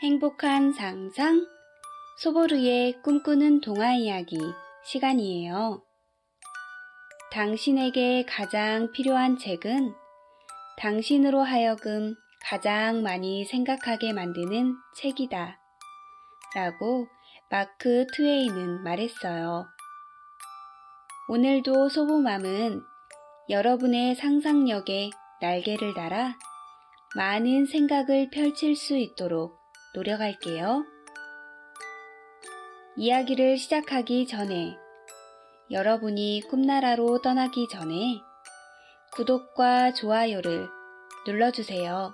행복한 상상, 소보루의 꿈꾸는 동화 이야기 시간이에요. 당신에게 가장 필요한 책은 당신으로 하여금 가장 많이 생각하게 만드는 책이다. 라고 마크 트웨인은 말했어요. 오늘도 소보맘은 여러분의 상상력에 날개를 달아 많은 생각을 펼칠 수 있도록 노력할게요. 이야기를 시작하기 전에 여러분이 꿈나라로 떠나기 전에 구독과 좋아요를 눌러주세요.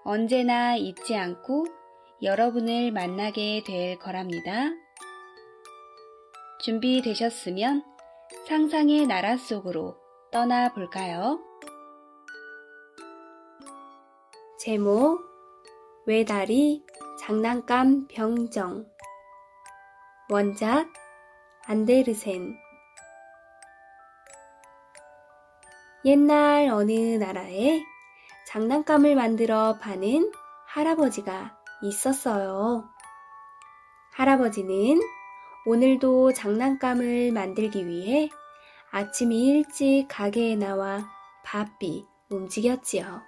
언제나 잊지 않고 여러분을 만나게 될 거랍니다. 준비되셨으면 상상의 나라 속으로 떠나볼까요? 제목 외다리 장난감 병정. 원작 안데르센. 옛날 어느 나라에 장난감을 만들어 파는 할아버지가 있었어요. 할아버지는 오늘도 장난감을 만들기 위해 아침 일찍 가게에 나와 바삐 움직였지요.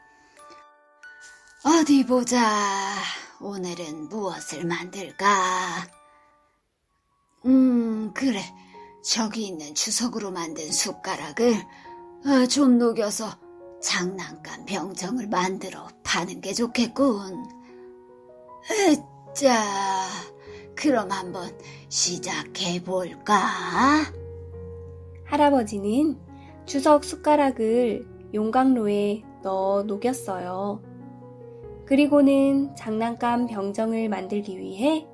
어디 보자. 오늘은 무엇을 만들까? 그래. 저기 있는 주석으로 만든 숟가락을 좀 녹여서 장난감 병정을 만들어 파는 게 좋겠군. 자, 그럼 한번 시작해볼까? 할아버지는 주석 숟가락을 용광로에 넣어 녹였어요. 그리고는 장난감 병정을 만들기 위해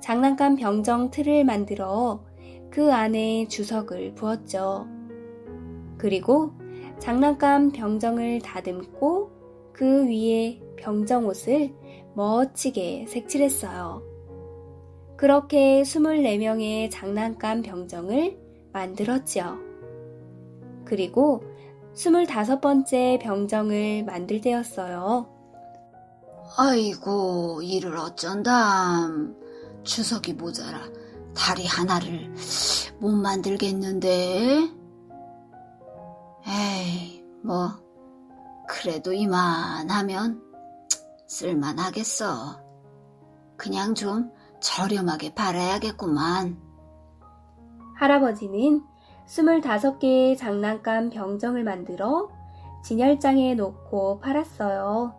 장난감 병정 틀을 만들어 그 안에 주석을 부었죠. 그리고 장난감 병정을 다듬고 그 위에 병정 옷을 멋지게 색칠했어요. 그렇게 24명의 장난감 병정을 만들었지요. 그리고 25번째 병정을 만들 때였어요. 아이고, 이를 어쩐담. 주석이 모자라 다리 하나를 못 만들겠는데? 에이, 그래도 이만하면 쓸만하겠어. 그냥 좀 저렴하게 팔아야겠구만. 할아버지는 25개의 장난감 병정을 만들어 진열장에 놓고 팔았어요.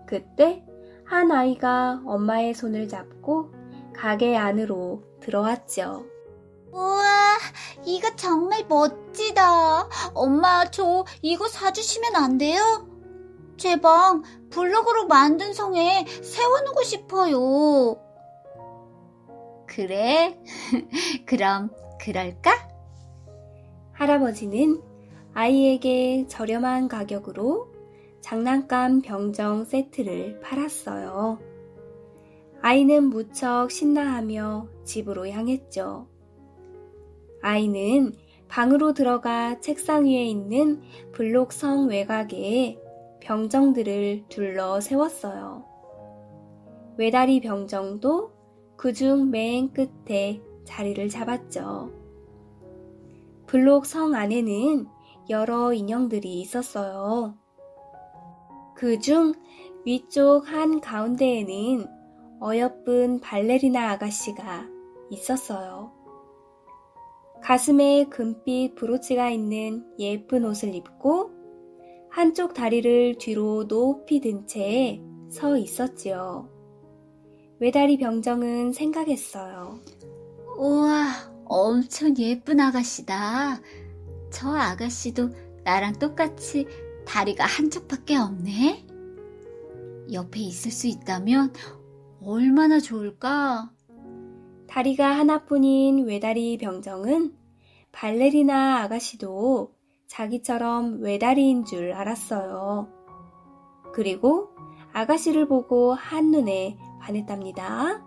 그때 한 아이가 엄마의 손을 잡고 가게 안으로 들어왔죠. 우와, 이거 정말 멋지다. 엄마, 저 이거 사주시면 안 돼요? 제 방 블럭으로 만든 성에 세워놓고 싶어요. 그래? 그럼 그럴까? 할아버지는 아이에게 저렴한 가격으로 장난감 병정 세트를 팔았어요. 아이는 무척 신나하며 집으로 향했죠. 아이는 방으로 들어가 책상 위에 있는 블록 성 외곽에 병정들을 둘러 세웠어요. 외다리 병정도 그중 맨 끝에 자리를 잡았죠. 블록 성 안에는 여러 인형들이 있었어요. 그중 위쪽 한 가운데에는 어여쁜 발레리나 아가씨가 있었어요. 가슴에 금빛 브로치가 있는 예쁜 옷을 입고 한쪽 다리를 뒤로 높이 든 채 서 있었지요. 외다리 병정은 생각했어요. 우와, 엄청 예쁜 아가씨다. 저 아가씨도 나랑 똑같이 다리가 한쪽밖에 없네. 옆에 있을 수 있다면 얼마나 좋을까? 다리가 하나뿐인 외다리 병정은 발레리나 아가씨도 자기처럼 외다리인 줄 알았어요. 그리고 아가씨를 보고 한눈에 반했답니다.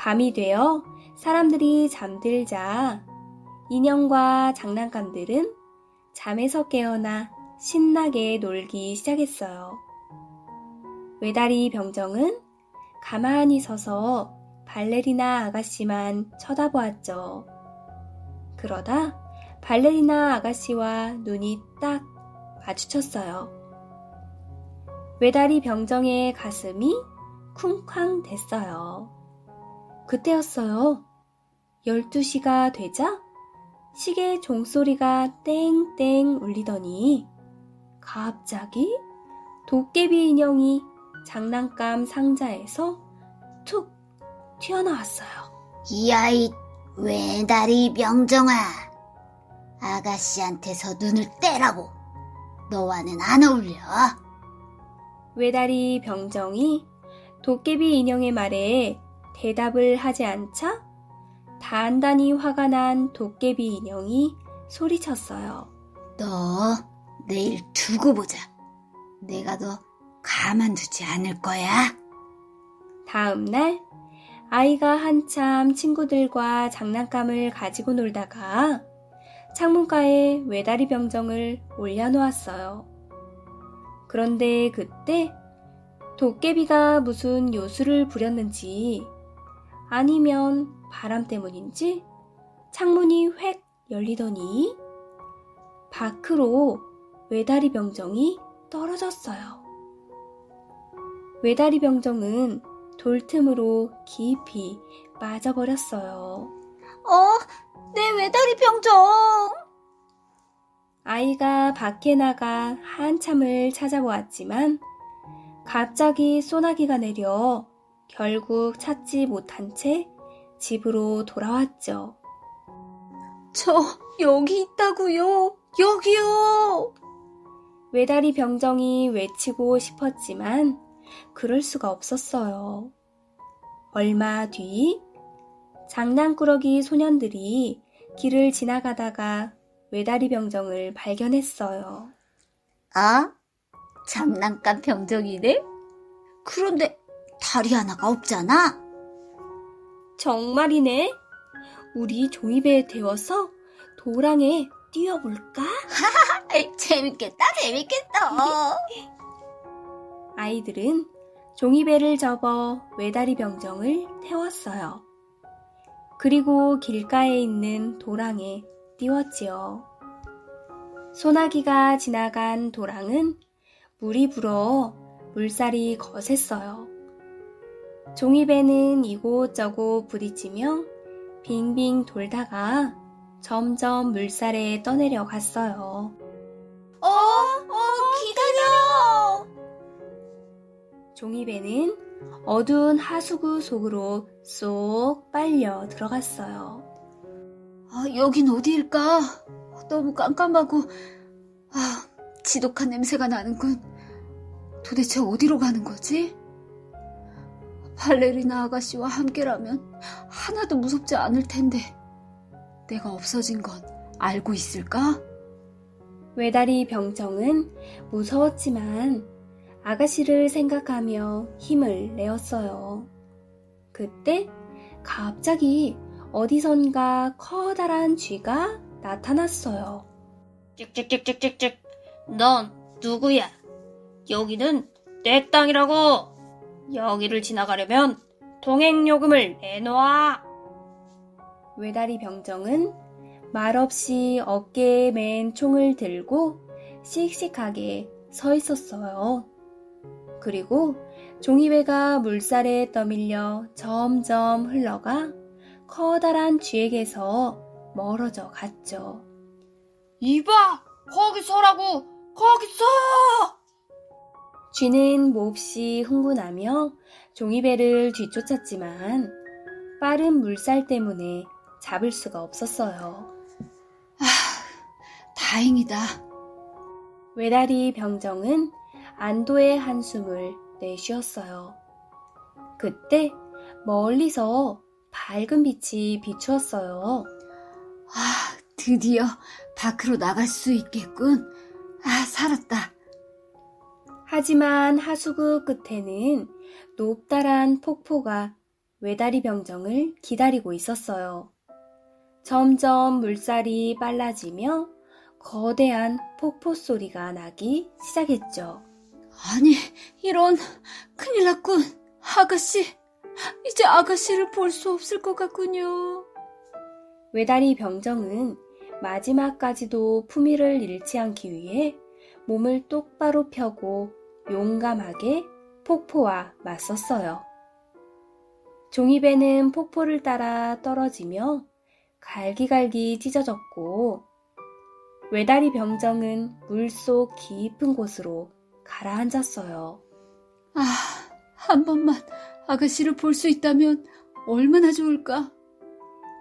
밤이 되어 사람들이 잠들자 인형과 장난감들은 잠에서 깨어나 신나게 놀기 시작했어요. 외다리 병정은 가만히 서서 발레리나 아가씨만 쳐다보았죠. 그러다 발레리나 아가씨와 눈이 딱 마주쳤어요. 외다리 병정의 가슴이 쿵쾅 됐어요. 그때였어요. 12시가 되자 시계 종소리가 땡땡 울리더니 갑자기 도깨비 인형이 장난감 상자에서 툭 튀어나왔어요. 이 아이 외다리 병정아, 아가씨한테서 눈을 떼라고. 너와는 안 어울려. 외다리 병정이 도깨비 인형의 말에 대답을 하지 않자 단단히 화가 난 도깨비 인형이 소리쳤어요. 너 내일 두고 보자. 내가 너 가만두지 않을 거야. 다음 날 아이가 한참 친구들과 장난감을 가지고 놀다가 창문가에 외다리 병정을 올려놓았어요. 그런데 그때 도깨비가 무슨 요술을 부렸는지 아니면 바람 때문인지 창문이 획 열리더니 밖으로 외다리 병정이 떨어졌어요. 외다리 병정은 돌틈으로 깊이 빠져버렸어요. 내 외다리 병정. 아이가 밖에 나가 한참을 찾아보았지만 갑자기 소나기가 내려 결국 찾지 못한 채 집으로 돌아왔죠. 저 여기 있다고요. 여기요. 외다리 병정이 외치고 싶었지만 그럴 수가 없었어요. 얼마 뒤 장난꾸러기 소년들이 길을 지나가다가 외다리 병정을 발견했어요. 아? 장난감 병정이네? 그런데 다리 하나가 없잖아. 정말이네. 우리 종이배에 태워서 도랑에 띄워볼까? 재밌겠다. 아이들은 종이배를 접어 외다리 병정을 태웠어요. 그리고 길가에 있는 도랑에 띄웠지요. 소나기가 지나간 도랑은 물이 불어 물살이 거셌어요. 종이배는 이곳저곳 부딪히며 빙빙 돌다가 점점 물살에 떠내려 갔어요. 기다려. 종이배는 어두운 하수구 속으로 쏙 빨려 들어갔어요. 여긴 어디일까? 너무 깜깜하고 지독한 냄새가 나는군. 도대체 어디로 가는 거지? 발레리나 아가씨와 함께라면 하나도 무섭지 않을 텐데 내가 없어진 건 알고 있을까? 외다리 병정은 무서웠지만 아가씨를 생각하며 힘을 내었어요. 그때 갑자기 어디선가 커다란 쥐가 나타났어요. 찍찍찍찍찍찍. 넌 누구야? 여기는 내 땅이라고. 여기를 지나가려면 통행요금을 내놓아. 외다리 병정은 말없이 어깨에 맨 총을 들고 씩씩하게 서 있었어요. 그리고 종이배가 물살에 떠밀려 점점 흘러가 커다란 쥐에게서 멀어져 갔죠. 이봐! 거기 서라고! 거기 서! 쥐는 몹시 흥분하며 종이배를 뒤쫓았지만 빠른 물살 때문에 잡을 수가 없었어요. 다행이다. 외다리 병정은 안도의 한숨을 내쉬었어요. 그때 멀리서 밝은 빛이 비추었어요. 드디어 밖으로 나갈 수 있겠군. 살았다. 하지만 하수구 끝에는 높다란 폭포가 외다리 병정을 기다리고 있었어요. 점점 물살이 빨라지며 거대한 폭포 소리가 나기 시작했죠. 아니, 이런, 큰일 났군. 아가씨, 이제 아가씨를 볼 수 없을 것 같군요. 외다리 병정은 마지막까지도 품위를 잃지 않기 위해 몸을 똑바로 펴고 용감하게 폭포와 맞섰어요. 종이배는 폭포를 따라 떨어지며 갈기갈기 찢어졌고 외다리 병정은 물속 깊은 곳으로 가라앉았어요. 아, 한 번만 아가씨를 볼 수 있다면 얼마나 좋을까?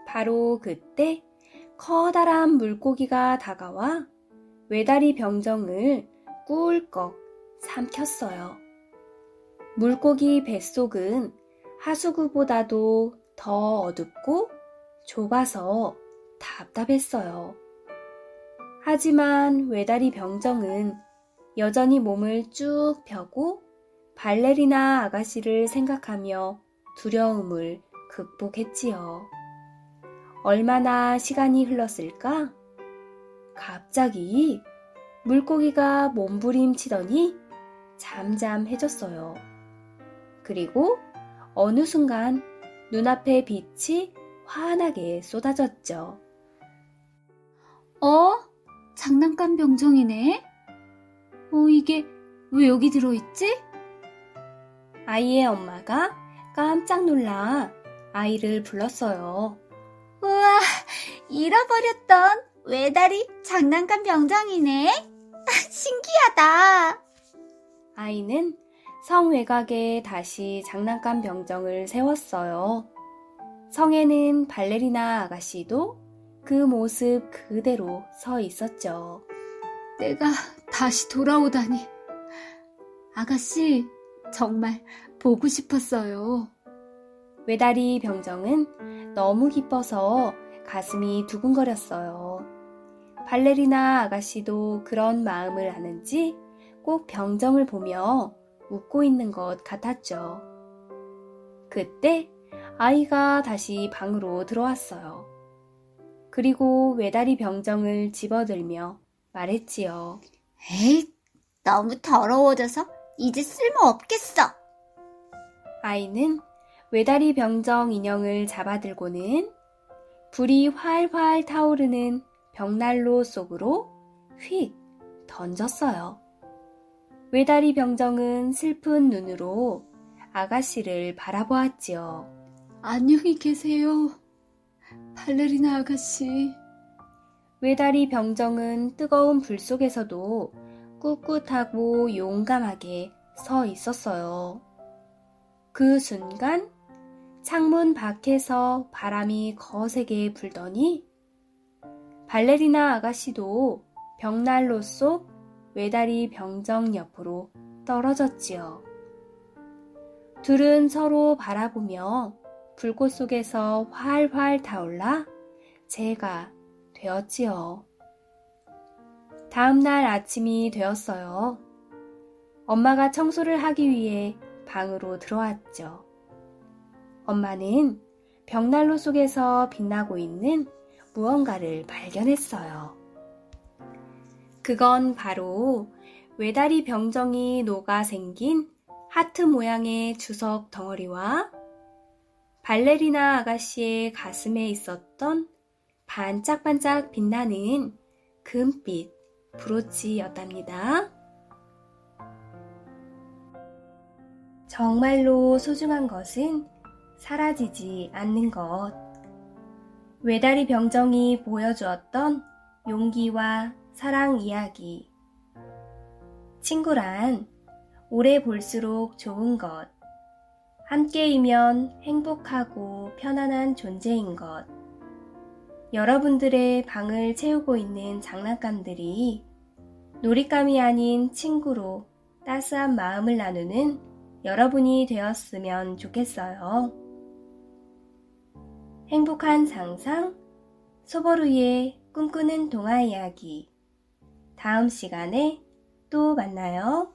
바로 그때 커다란 물고기가 다가와 외다리 병정을 꿀꺽 삼켰어요. 물고기 뱃속은 하수구보다도 더 어둡고 좁아서 답답했어요. 하지만 외다리 병정은 여전히 몸을 쭉 펴고 발레리나 아가씨를 생각하며 두려움을 극복했지요. 얼마나 시간이 흘렀을까? 갑자기 물고기가 몸부림치더니 잠잠해졌어요. 그리고 어느 순간 눈앞에 빛이 환하게 쏟아졌죠. 장난감 병정이네? 이게 왜 여기 들어있지? 아이의 엄마가 깜짝 놀라 아이를 불렀어요. 우와, 잃어버렸던 외다리 장난감 병정이네. 신기하다. 아이는 성 외곽에 다시 장난감 병정을 세웠어요. 성에는 발레리나 아가씨도 그 모습 그대로 서 있었죠. 내가 다시 돌아오다니. 아가씨, 정말 보고 싶었어요. 외다리 병정은 너무 기뻐서 가슴이 두근거렸어요. 발레리나 아가씨도 그런 마음을 아는지 꼭 병정을 보며 웃고 있는 것 같았죠. 그때 아이가 다시 방으로 들어왔어요. 그리고 외다리 병정을 집어들며 말했지요. 에이, 너무 더러워져서 이제 쓸모없겠어. 아이는 외다리 병정 인형을 잡아들고는 불이 활활 타오르는 벽난로 속으로 휙 던졌어요. 외다리 병정은 슬픈 눈으로 아가씨를 바라보았지요. 안녕히 계세요. 발레리나 아가씨. 외다리 병정은 뜨거운 불 속에서도 꿋꿋하고 용감하게 서 있었어요. 그 순간 창문 밖에서 바람이 거세게 불더니 발레리나 아가씨도 벽난로 속 외다리 병정 옆으로 떨어졌지요. 둘은 서로 바라보며 불꽃 속에서 활활 타올라 재가 되었지요. 다음 날 아침이 되었어요. 엄마가 청소를 하기 위해 방으로 들어왔죠. 엄마는 벽난로 속에서 빛나고 있는 무언가를 발견했어요. 그건 바로 외다리 병정이 녹아 생긴 하트 모양의 주석 덩어리와 발레리나 아가씨의 가슴에 있었던 반짝반짝 빛나는 금빛 브로치였답니다. 정말로 소중한 것은 사라지지 않는 것. 외다리 병정이 보여주었던 용기와 사랑 이야기. 친구란 오래 볼수록 좋은 것. 함께이면 행복하고 편안한 존재인 것. 여러분들의 방을 채우고 있는 장난감들이 놀잇감이 아닌 친구로 따스한 마음을 나누는 여러분이 되었으면 좋겠어요. 행복한 상상, 소보루의 꿈꾸는 동화 이야기. 다음 시간에 또 만나요.